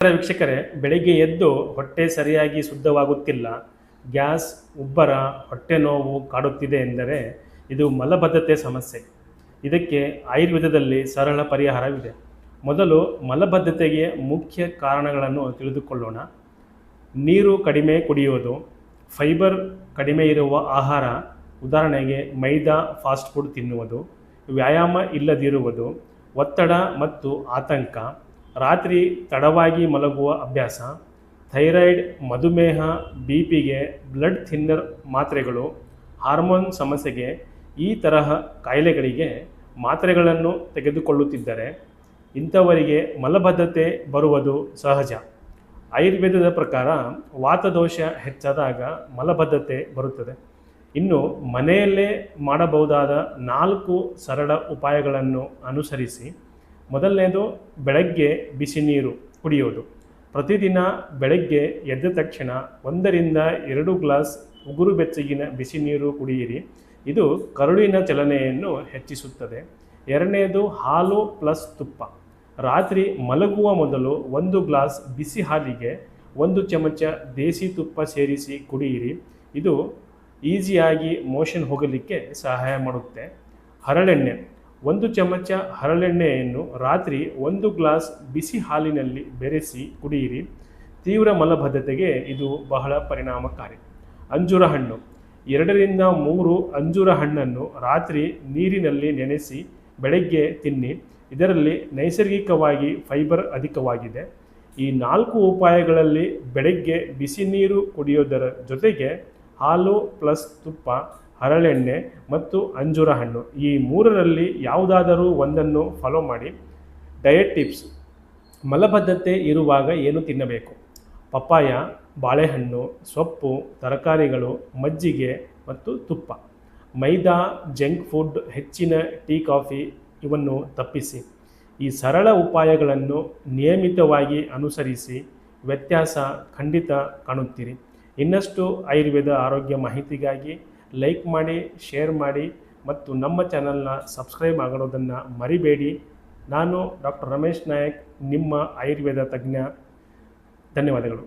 ವೀಕ್ಷಕರೇ, ಬೆಳಿಗ್ಗೆ ಎದ್ದು ಹೊಟ್ಟೆ ಸರಿಯಾಗಿ ಶುದ್ಧವಾಗುತ್ತಿಲ್ಲ, ಗ್ಯಾಸ್, ಉಬ್ಬರ, ಹೊಟ್ಟೆ ನೋವು ಕಾಡುತ್ತಿದೆ ಎಂದರೆ ಇದು ಮಲಬದ್ಧತೆ ಸಮಸ್ಯೆ. ಇದಕ್ಕೆ ಆಯುರ್ವೇದದಲ್ಲಿ ಸರಳ ಪರಿಹಾರವಿದೆ. ಮೊದಲು ಮಲಬದ್ಧತೆಗೆ ಮುಖ್ಯ ಕಾರಣಗಳನ್ನು ತಿಳಿದುಕೊಳ್ಳೋಣ. ನೀರು ಕಡಿಮೆ ಕುಡಿಯೋದು, ಫೈಬರ್ ಕಡಿಮೆ ಇರುವ ಆಹಾರ, ಉದಾಹರಣೆಗೆ ಮೈದಾ, ಫಾಸ್ಟ್ ಫುಡ್ ತಿನ್ನುವುದು, ವ್ಯಾಯಾಮ ಇಲ್ಲದಿರುವುದು, ಒತ್ತಡ ಮತ್ತು ಆತಂಕ, ರಾತ್ರಿ ತಡವಾಗಿ ಮಲಗುವ ಅಭ್ಯಾಸ, ಥೈರಾಯ್ಡ್, ಮಧುಮೇಹ, ಬಿಪಿಗೆ ಬ್ಲಡ್ ಥಿನ್ನರ್ ಮಾತ್ರೆಗಳು, ಹಾರ್ಮೋನ್ ಸಮಸ್ಯೆಗೆ ಈ ತರಹ ಕಾಯಿಲೆಗಳಿಗೆ ಮಾತ್ರೆಗಳನ್ನು ತೆಗೆದುಕೊಳ್ಳುತ್ತಿದ್ದರೆ ಇಂಥವರಿಗೆ ಮಲಬದ್ಧತೆ ಬರುವುದು ಸಹಜ. ಆಯುರ್ವೇದದ ಪ್ರಕಾರ ವಾತದೋಷ ಹೆಚ್ಚಾದಾಗ ಮಲಬದ್ಧತೆ ಬರುತ್ತದೆ. ಇನ್ನು ಮನೆಯಲ್ಲೇ ಮಾಡಬಹುದಾದ 4 ಸರಳ ಉಪಾಯಗಳನ್ನು ಅನುಸರಿಸಿ. ಮೊದಲನೇದು, ಬೆಳಗ್ಗೆ ಬಿಸಿ ನೀರು ಕುಡಿಯೋದು. ಪ್ರತಿದಿನ ಬೆಳಗ್ಗೆ ಎದ್ದ ತಕ್ಷಣ 1 ರಿಂದ 2 ಗ್ಲಾಸ್ ಉಗುರು ಬೆಚ್ಚಗಿನ ಬಿಸಿ ನೀರು ಕುಡಿಯಿರಿ. ಇದು ಕರುಳಿನ ಚಲನೆಯನ್ನು ಹೆಚ್ಚಿಸುತ್ತದೆ. ಎರಡನೇದು, ಹಾಲು ಪ್ಲಸ್ ತುಪ್ಪ. ರಾತ್ರಿ ಮಲಗುವ ಮೊದಲು 1 ಗ್ಲಾಸ್ ಬಿಸಿ ಹಾಲಿಗೆ 1 ಚಮಚ ದೇಸಿ ತುಪ್ಪ ಸೇರಿಸಿ ಕುಡಿಯಿರಿ. ಇದು ಈಸಿಯಾಗಿ ಮೋಷನ್ ಹೋಗಲಿಕ್ಕೆ ಸಹಾಯ ಮಾಡುತ್ತೆ. ಹರಳೆಣ್ಣೆ. 1 ಚಮಚ ಹರಳೆಣ್ಣೆಯನ್ನು ರಾತ್ರಿ 1 ಗ್ಲಾಸ್ ಬಿಸಿ ಹಾಲಿನಲ್ಲಿ ಬೆರೆಸಿ ಕುಡಿಯಿರಿ. ತೀವ್ರ ಮಲಬದ್ಧತೆಗೆ ಇದು ಬಹಳ ಪರಿಣಾಮಕಾರಿ. ಅಂಜೂರ ಹಣ್ಣು. 2 ರಿಂದ 3 ಅಂಜೂರ ಹಣ್ಣನ್ನು ರಾತ್ರಿ ನೀರಿನಲ್ಲಿ ನೆನೆಸಿ ಬೆಳಗ್ಗೆ ತಿನ್ನಿ. ಇದರಲ್ಲಿ ನೈಸರ್ಗಿಕವಾಗಿ ಫೈಬರ್ ಅಧಿಕವಾಗಿದೆ. ಈ 4 ಉಪಾಯಗಳಲ್ಲಿ ಬೆಳಗ್ಗೆ ಬಿಸಿ ನೀರು ಕುಡಿಯೋದರ ಜೊತೆಗೆ ಹಾಲು ಪ್ಲಸ್ ತುಪ್ಪ, ಹರಳೆಣ್ಣೆ ಮತ್ತು ಅಂಜೂರ ಹಣ್ಣು, ಈ 3ರಲ್ಲಿ ಯಾವುದಾದರೂ ಒಂದನ್ನು ಫಾಲೋ ಮಾಡಿ. Diet tips. ಮಲಬದ್ಧತೆ ಇರುವಾಗ ಏನು ತಿನ್ನಬೇಕು? ಪಪ್ಪಾಯ, ಬಾಳೆಹಣ್ಣು, ಸೊಪ್ಪು, ತರಕಾರಿಗಳು, ಮಜ್ಜಿಗೆ ಮತ್ತು ತುಪ್ಪ. ಮೈದಾ, ಜಂಕ್ ಫುಡ್, ಹೆಚ್ಚಿನ ಟೀ, ಕಾಫಿ ಇವನ್ನು ತಪ್ಪಿಸಿ. ಈ ಸರಳ ಉಪಾಯಗಳನ್ನು ನಿಯಮಿತವಾಗಿ ಅನುಸರಿಸಿ ವ್ಯತ್ಯಾಸ ಖಂಡಿತ ಕಾಣುತ್ತೀರಿ. ಇನ್ನಷ್ಟು ಆಯುರ್ವೇದ ಆರೋಗ್ಯ ಮಾಹಿತಿಗಾಗಿ ಲೈಕ್ ಮಾಡಿ, ಶೇರ್ ಮಾಡಿ ಮತ್ತು ನಮ್ಮ ಚಾನಲ್ನ ಸಬ್ಸ್ಕ್ರೈಬ್ ಮಾಡೋದನ್ನು ಮರಿಬೇಡಿ. ನಾನು ಡಾಕ್ಟರ್ ರಮೇಶ್ ನಾಯಕ್, ನಿಮ್ಮ ಆಯುರ್ವೇದ ತಜ್ಞ. ಧನ್ಯವಾದಗಳು.